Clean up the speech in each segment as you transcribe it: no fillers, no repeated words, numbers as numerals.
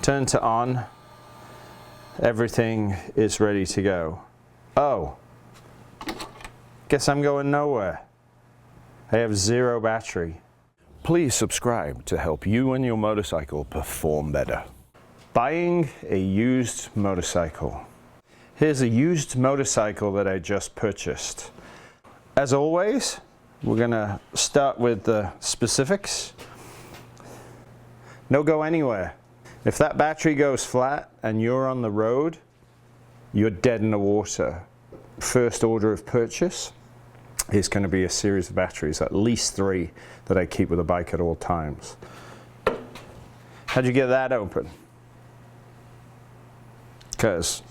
turn to on, everything is ready to go. Oh, guess I'm going nowhere. I have 0 battery. Please subscribe to help you and your motorcycle perform better. Buying a used motorcycle. Here's a used motorcycle that I just purchased. As always, we're gonna start with the specifics. No go anywhere. If that battery goes flat and you're on the road, you're dead in the water. First order of purchase is going to be a series of batteries, at least 3 that I keep with the bike at all times. How'd you get that open? Because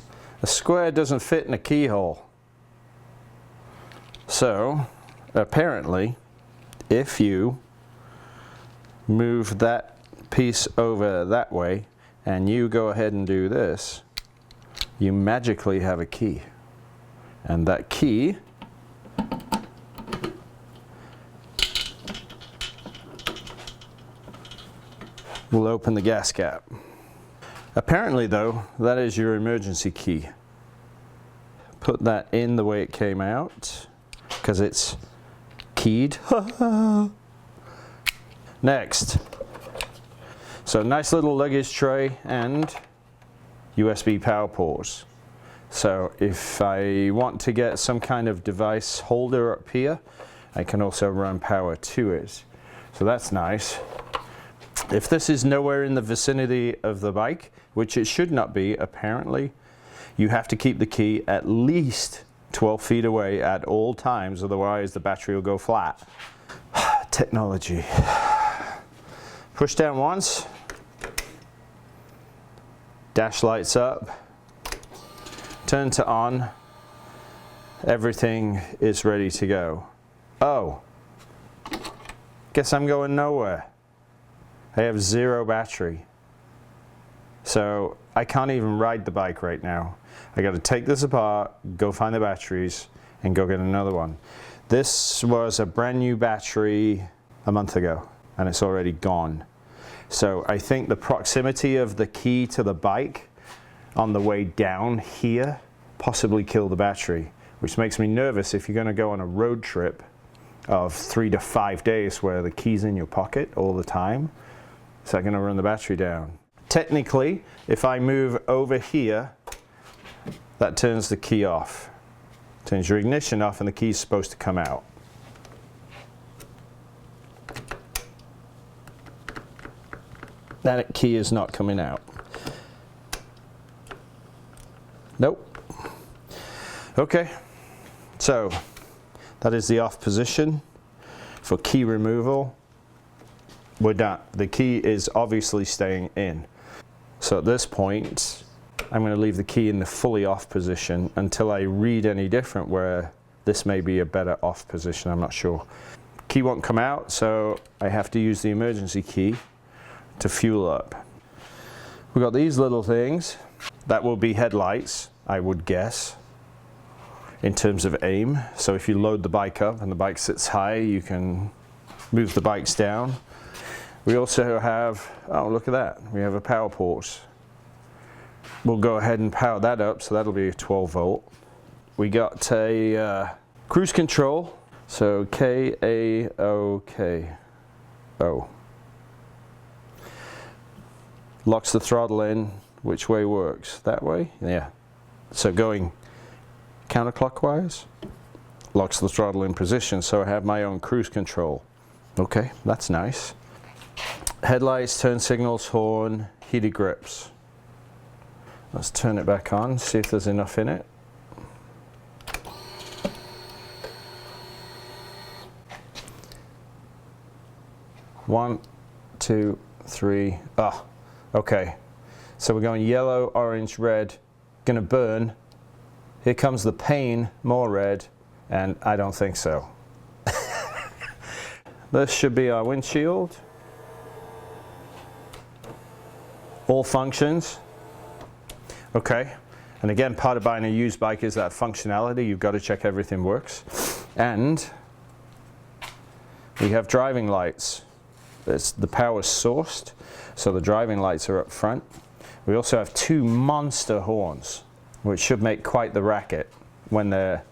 a square doesn't fit in a keyhole. So apparently, if you move that piece over that way and you go ahead and do this, you magically have a key. And that key will open the gas cap. Apparently though, that is your emergency key. Put that in the way it came out, because it's keyed. Next, so nice little luggage tray and USB power ports. So if I want to get some kind of device holder up here, I can also run power to it. So that's nice. If this is nowhere in the vicinity of the bike, which it should not be apparently, you have to keep the key at least 12 feet away at all times, otherwise the battery will go flat. Technology. Push down once, dash lights up, turn to on, everything is ready to go. Oh, guess I'm going nowhere. I have 0 battery. So I can't even ride the bike right now. I got to take this apart, go find the batteries, and go get another one. This was a brand new battery a month ago, and it's already gone. So I think the proximity of the key to the bike on the way down here possibly killed the battery, which makes me nervous if you're going to go on a road trip of 3 to 5 days where the key's in your pocket all the time. Is that going to run the battery down? Technically, if I move over here, that turns the key off. Turns your ignition off and the key's supposed to come out. That key is not coming out. Nope. Okay, so that is the off position for key removal. We're done. The key is obviously staying in. So at this point, I'm going to leave the key in the fully off position until I read any different, where this may be a better off position, I'm not sure. Key won't come out, so I have to use the emergency key to fuel up. We've got these little things. That will be headlights, I would guess, in terms of aim. So if you load the bike up and the bike sits high, you can move the bikes down. We also have, oh look at that, we have a power port. We'll go ahead and power that up, so that'll be a 12 volt. We got a cruise control, so K-A-O-K-O. Locks the throttle in, which way works? That way? Yeah. So going counterclockwise, locks the throttle in position, so I have my own cruise control. Okay, that's nice. Headlights, turn signals, horn, heated grips. Let's turn it back on, see if there's enough in it. One, two, three. Ah, okay. So we're going yellow, orange, red. Gonna burn. Here comes the pain, more red, and I don't think so. This should be our windshield. All functions. Okay, and again, part of buying a used bike is that functionality. You've got to check everything works. And we have driving lights. The power is sourced, so the driving lights are up front. We also have two monster horns, which should make quite the racket when they're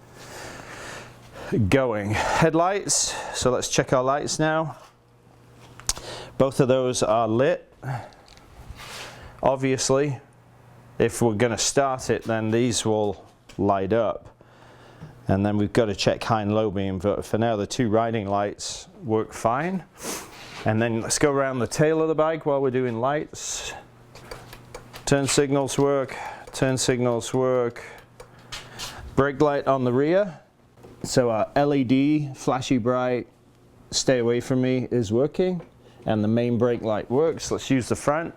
going. Headlights, so let's check our lights now. Both of those are lit. Obviously, if we're going to start it, then these will light up. And then we've got to check high and low beam, but for now the two riding lights work fine. And then let's go around the tail of the bike while we're doing lights. Turn signals work, turn signals work. Brake light on the rear. So our LED, flashy bright, stay away from me, is working. And the main brake light works. Let's use the front.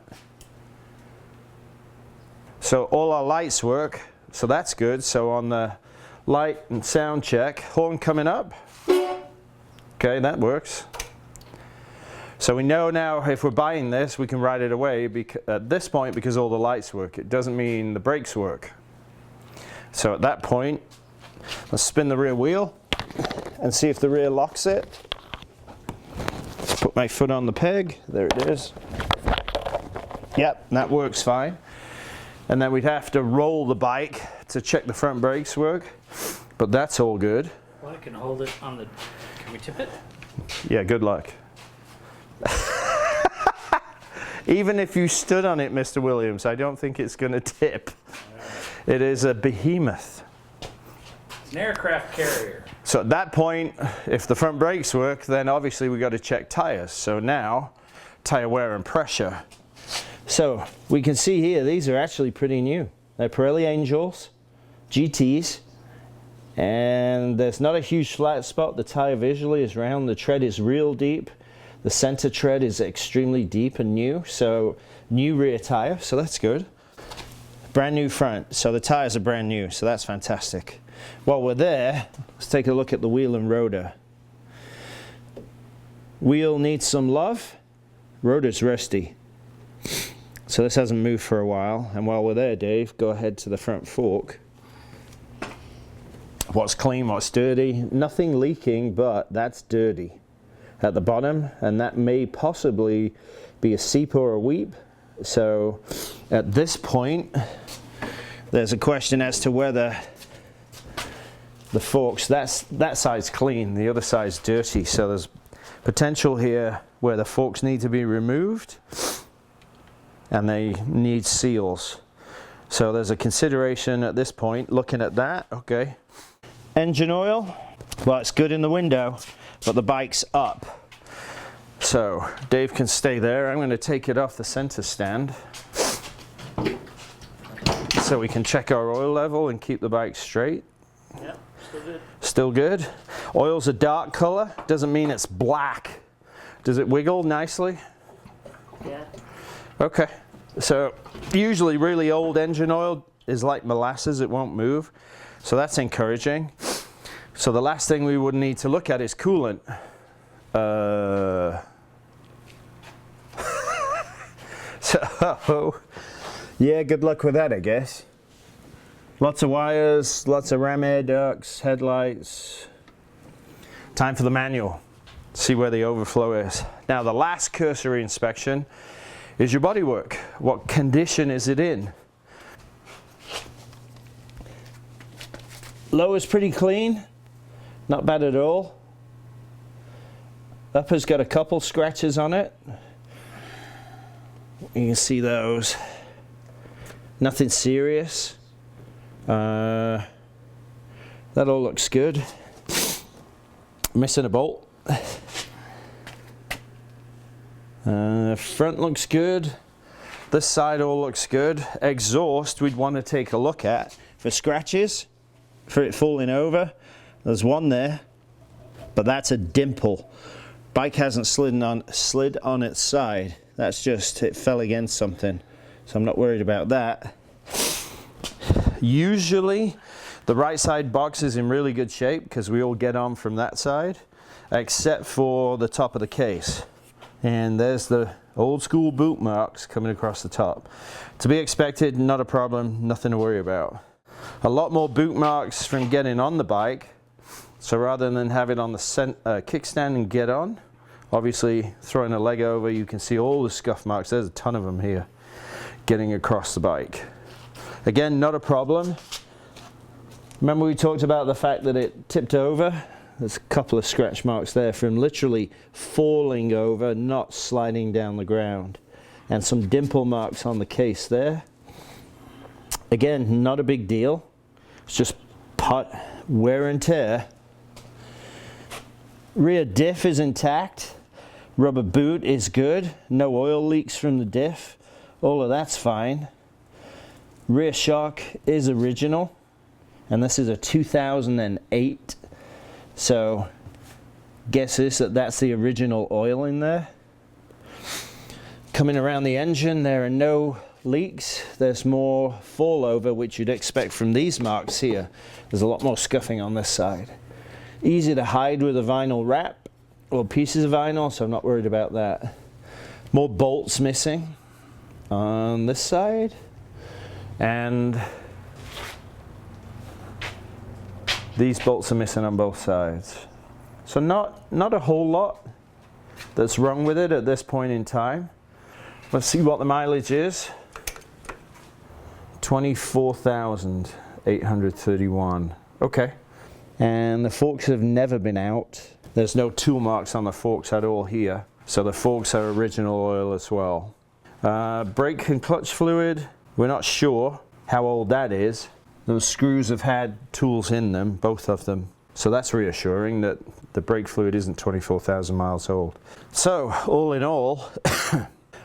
So all our lights work, so that's good. So on the light and sound check, horn coming up. Okay, that works. So we know now if we're buying this, we can ride it away at this point because all the lights work. It doesn't mean the brakes work. So at that point, let's spin the rear wheel and see if the rear locks it. Put my foot on the peg, there it is. Yep, that works fine. And then we'd have to roll the bike to check the front brakes work, but that's all good. Well, I can hold it on the, can we tip it? Yeah, good luck. Even if you stood on it, Mr. Williams, I don't think it's going to tip. It is a behemoth. It's an aircraft carrier. So at that point, if the front brakes work, then obviously we got to check tires. So now, tire wear and pressure. So we can see here, these are actually pretty new. They're Pirelli Angels, GTs, and there's not a huge flat spot. The tire visually is round, the tread is real deep. The center tread is extremely deep and new, so new rear tire, so that's good. Brand new front, so the tires are brand new, so that's fantastic. While we're there, let's take a look at the wheel and rotor. Wheel needs some love, rotor's rusty. So this hasn't moved for a while, and while we're there, Dave, go ahead to the front fork. What's clean, what's dirty? Nothing leaking, but that's dirty at the bottom, and that may possibly be a seep or a weep. So at this point, there's a question as to whether the forks, that side's clean, the other side's dirty, so there's potential here where the forks need to be removed and they need seals. So there's a consideration at this point looking at that. Okay, engine oil, well, it's good in the window, but the bike's up, so Dave can stay there. I'm going to take it off the center stand so we can check our oil level and keep the bike straight. Yep, still good. Still good. Oil's a dark color, doesn't mean it's black. Does it wiggle nicely? Yeah. Okay, so usually really old engine oil is like molasses, it won't move, so that's encouraging. So the last thing we would need to look at is coolant. So yeah, good luck with that, I guess. Lots of wires, lots of ram air ducts, headlights. Time for the manual. See where the overflow is. Now the last cursory inspection is your bodywork. What condition is it in? Lower's pretty clean, not bad at all. Upper's got a couple scratches on it. You can see those. Nothing serious. That all looks good. Missing a bolt. Front looks good. This side all looks good. Exhaust we'd want to take a look at for scratches, for it falling over. There's one there, but that's a dimple. Bike hasn't slid on its side. That's just, it fell against something. So I'm not worried about that. Usually the right side box is in really good shape because we all get on from that side, except for the top of the case. And there's the old school boot marks coming across the top. To be expected, not a problem, nothing to worry about. A lot more boot marks from getting on the bike. So rather than have it on the kickstand and get on, obviously throwing a leg over, you can see all the scuff marks. There's a ton of them here. getting across the bike. Again, not a problem. Remember we talked about the fact that it tipped over? There's a couple of scratch marks there from literally falling over, not sliding down the ground. And some dimple marks on the case there. Again, not a big deal. It's just part wear and tear. Rear diff is intact. Rubber boot is good. No oil leaks from the diff. All of that's fine. Rear shock is original. And this is a 2008. So guess this, that's the original oil in there. Coming around the engine, there are no leaks. There's more fall over, which you'd expect from these marks here. There's a lot more scuffing on this side. Easy to hide with a vinyl wrap or pieces of vinyl, so I'm not worried about that. More bolts missing on this side. And these bolts are missing on both sides. So not a whole lot that's wrong with it at this point in time. Let's see what the mileage is. 24,831. Okay. And the forks have never been out. There's no tool marks on the forks at all here. So the forks are original oil as well. Brake and clutch fluid, we're not sure how old that is. Those screws have had tools in them, both of them. So that's reassuring that the brake fluid isn't 24,000 miles old. So all in all,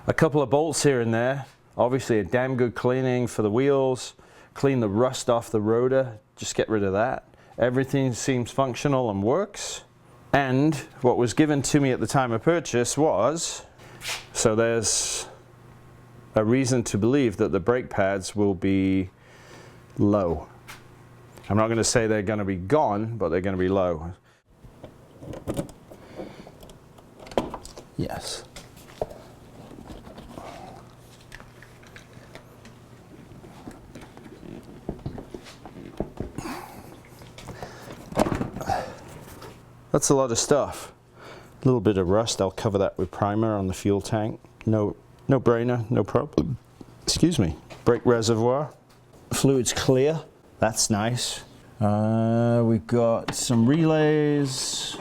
a couple of bolts here and there. Obviously a damn good cleaning for the wheels. Clean the rust off the rotor, just get rid of that. Everything seems functional and works. And what was given to me at the time of purchase was, so there's a reason to believe that the brake pads will be low. I'm not going to say they're going to be gone, but they're going to be low. Yes. That's a lot of stuff. A little bit of rust, I'll cover that with primer on the fuel tank. No brainer, no problem. Excuse me. Brake reservoir. Fluid's clear, that's nice. We've got some relays.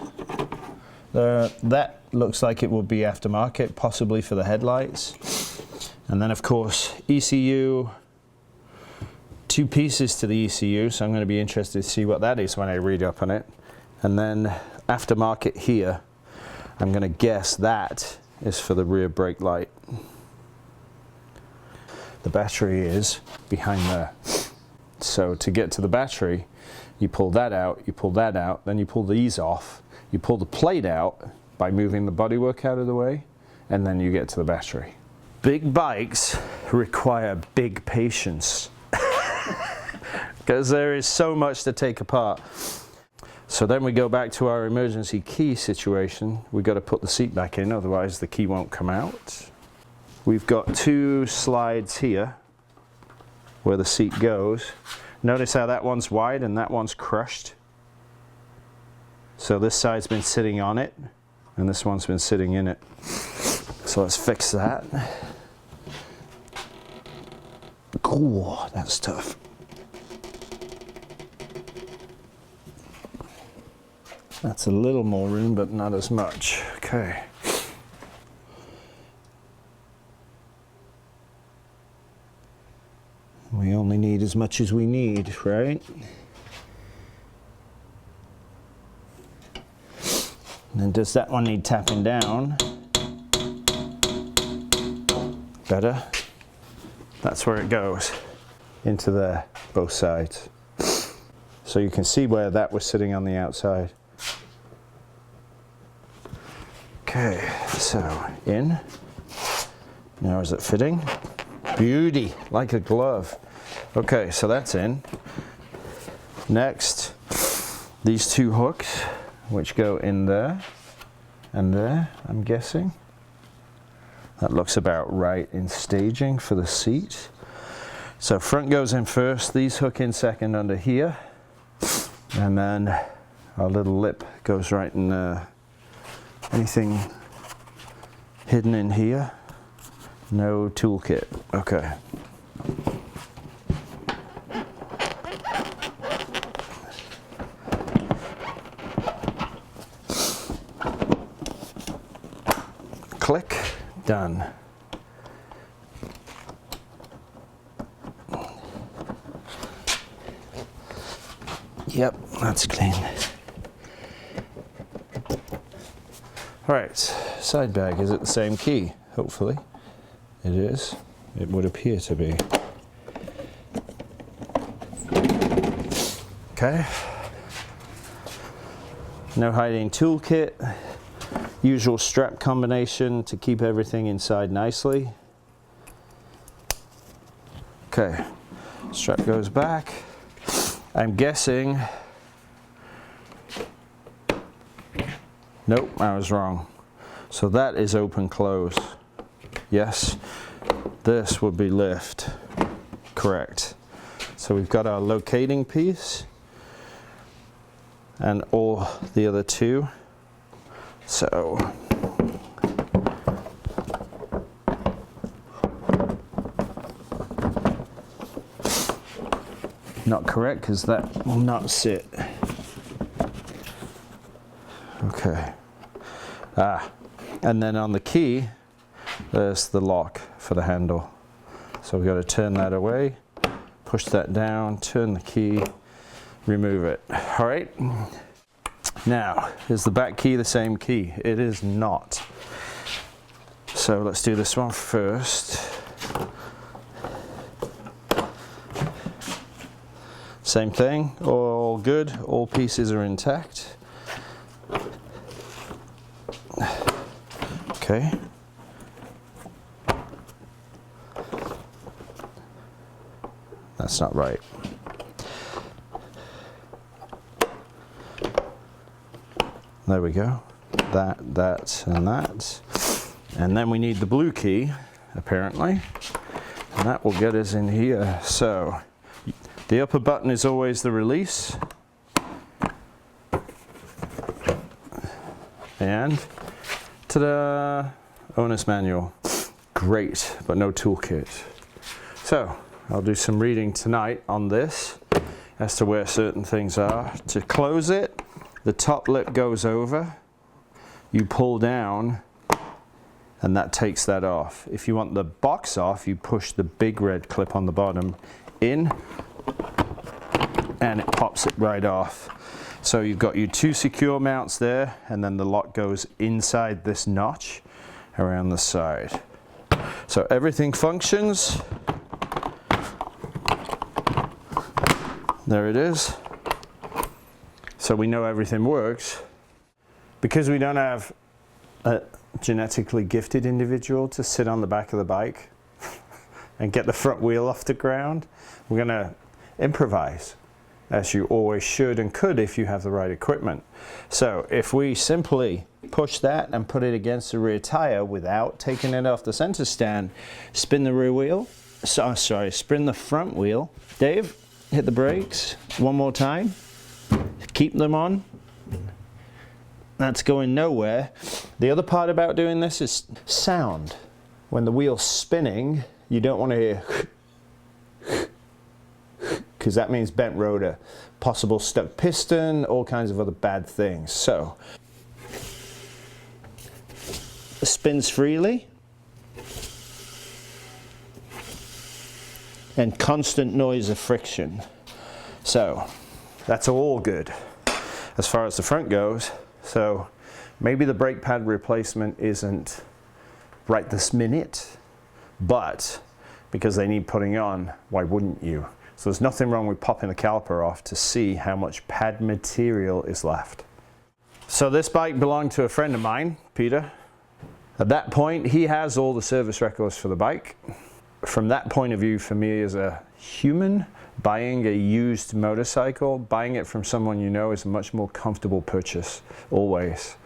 That looks like it will be aftermarket, possibly for the headlights. And then of course, ECU. 2 pieces to the ECU, so I'm going to be interested to see what that is when I read up on it. And then aftermarket here, I'm going to guess that is for the rear brake light. The battery is behind there. So to get to the battery, you pull that out, then you pull these off, you pull the plate out by moving the bodywork out of the way, and then you get to the battery. Big bikes require big patience because there is so much to take apart. So then we go back to our emergency key situation. We've got to put the seat back in, otherwise the key won't come out. We've got 2 slides here where the seat goes. Notice how that one's wide and that one's crushed. So this side's been sitting on it and this one's been sitting in it. So let's fix that. Ooh, that's tough. That's a little more room, but not as much. Okay. We only need as much as we need, right? And then does that one need tapping down? Better. That's where it goes. Into there, both sides. So you can see where that was sitting on the outside. Okay, so in. Now is it fitting? Beauty, like a glove. Okay, so that's in. Next, these 2 hooks, which go in there and there, I'm guessing. That looks about right in staging for the seat. So front goes in first, these hook in second under here, and then our little lip goes right in there. Anything hidden in here? No toolkit. Okay. Click, done. Yep, that's clean. All right, side bag, is it the same key? Hopefully it is. It would appear to be. Okay. No hiding toolkit. Usual strap combination to keep everything inside nicely. Okay, strap goes back. I'm guessing, nope, I was wrong. So that is open close. Yes, this would be lift, correct. So we've got our locating piece and all the other two. So not correct because that will not sit. Okay. And then on the key, there's the lock for the handle. So we've got to turn that away, push that down, turn the key, remove it. All right. Now, is the back key the same key? It is not. So let's do this one first. Same thing, all good, all pieces are intact. Okay. That's not right. There we go. That, and that. And then we need the blue key, apparently. And that will get us in here. So, the upper button is always the release. And, ta-da! Owner's manual. Great, but no toolkit. So, I'll do some reading tonight on this as to where certain things are. To close it, the top lip goes over, you pull down, and that takes that off. If you want the box off, you push the big red clip on the bottom in, and it pops it right off. So you've got your two secure mounts there, and then the lock goes inside this notch around the side. So everything functions. There it is. So we know everything works. Because we don't have a genetically gifted individual to sit on the back of the bike and get the front wheel off the ground, we're going to improvise, as you always should and could if you have the right equipment. So if we simply push that and put it against the rear tire without taking it off the center stand, spin the rear wheel, spin the front wheel. Dave, hit the brakes one more time. Keep them on. That's going nowhere. The other part about doing this is sound. When the wheel's spinning, you don't want to hear because that means bent rotor, possible stuck piston, all kinds of other bad things. So, it spins freely and constant noise of friction. So, that's all good as far as the front goes. So maybe the brake pad replacement isn't right this minute, but because they need putting on, why wouldn't you? So there's nothing wrong with popping the caliper off to see how much pad material is left. So this bike belonged to a friend of mine, Peter. At that point, he has all the service records for the bike. From that point of view, for me as a human, buying a used motorcycle, buying it from someone you know is a much more comfortable purchase, always.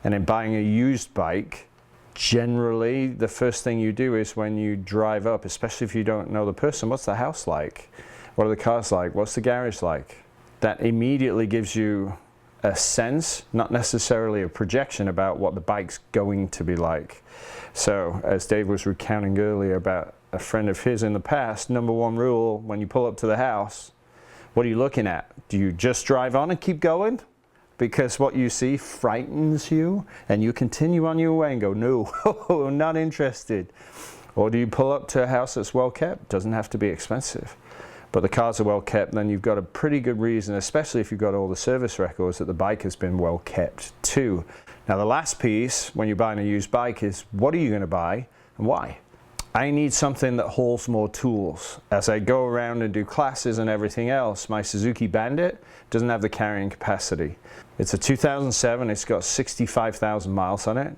And in buying a used bike, generally the first thing you do is when you drive up, especially if you don't know the person, what's the house like? What are the cars like? What's the garage like? That immediately gives you a sense, not necessarily a projection about what the bike's going to be like. So, as Dave was recounting earlier about a friend of his in the past, number one rule when you pull up to the house, what are you looking at? Do you just drive on and keep going? because what you see frightens you and you continue on your way and go, no, I'm not interested? Or do you pull up to a house that's well kept? Doesn't have to be expensive, but the cars are well kept, then you've got a pretty good reason, especially if you've got all the service records, that the bike has been well kept too. Now the last piece when you're buying a used bike is, what are you going to buy and why? I need something that hauls more tools. As I go around and do classes and everything else, my Suzuki Bandit doesn't have the carrying capacity. It's a 2007, it's got 65,000 miles on it,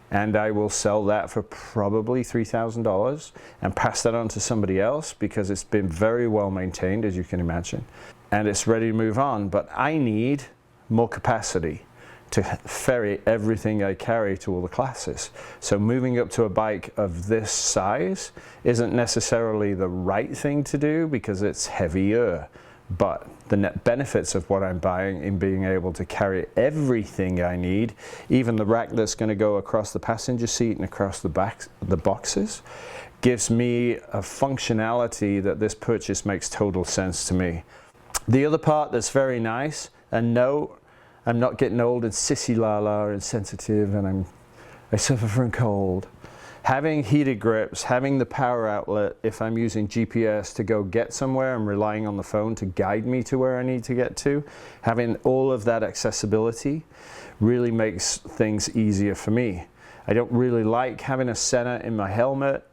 and I will sell that for probably $3,000 and pass that on to somebody else because it's been very well maintained, as you can imagine, and it's ready to move on. But I need more capacity to ferry everything I carry to all the classes. So moving up to a bike of this size isn't necessarily the right thing to do because it's heavier, but the net benefits of what I'm buying in being able to carry everything I need, even the rack that's going to go across the passenger seat and across the boxes, gives me a functionality that this purchase makes total sense to me. The other part that's very nice, and no, I'm not getting old and sissy la and sensitive, and I suffer from cold. Having heated grips, having the power outlet if I'm using GPS to go get somewhere and relying on the phone to guide me to where I need to get to, having all of that accessibility really makes things easier for me. I don't really like having a center in my helmet.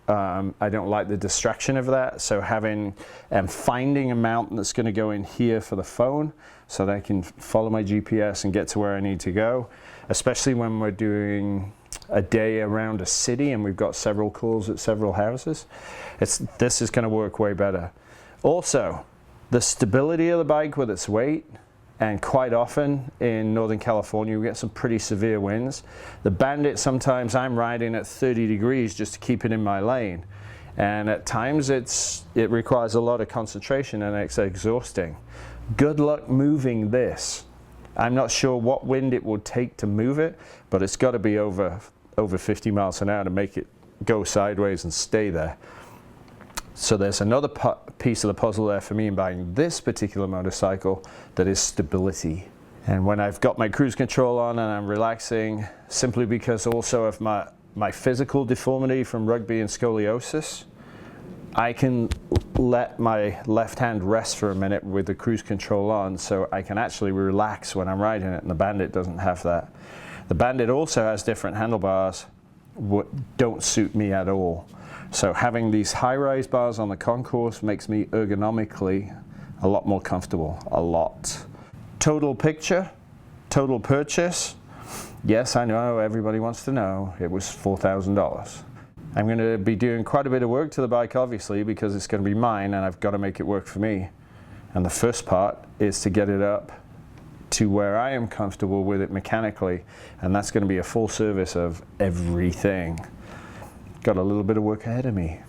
I don't like the distraction of that, so having and finding a mount that's going to go in here for the phone so that I can follow my GPS and get to where I need to go, especially when we're doing a day around a city and we've got several calls at several houses. This is going to work way better. Also, the stability of the bike with its weight, and quite often in Northern California we get some pretty severe winds. The Bandit, sometimes I'm riding at 30 degrees just to keep it in my lane, and at times it requires a lot of concentration and it's exhausting. Good luck moving this. I'm not sure what wind it will take to move it, but it's got to be over 50 miles an hour to make it go sideways and stay there. So there's another piece of the puzzle there for me in buying this particular motorcycle, that is stability. And when I've got my cruise control on and I'm relaxing, simply because also of my physical deformity from rugby and scoliosis, I can let my left hand rest for a minute with the cruise control on, so I can actually relax when I'm riding it, and the Bandit doesn't have that. The Bandit also has different handlebars, don't suit me at all. So having these high-rise bars on the Concours makes me ergonomically a lot more comfortable, a lot. Total picture, total purchase. Yes, I know everybody wants to know, it was $4,000. I'm going to be doing quite a bit of work to the bike, obviously, because it's going to be mine and I've got to make it work for me. And the first part is to get it up to where I am comfortable with it mechanically, and that's going to be a full service of everything. Got a little bit of work ahead of me.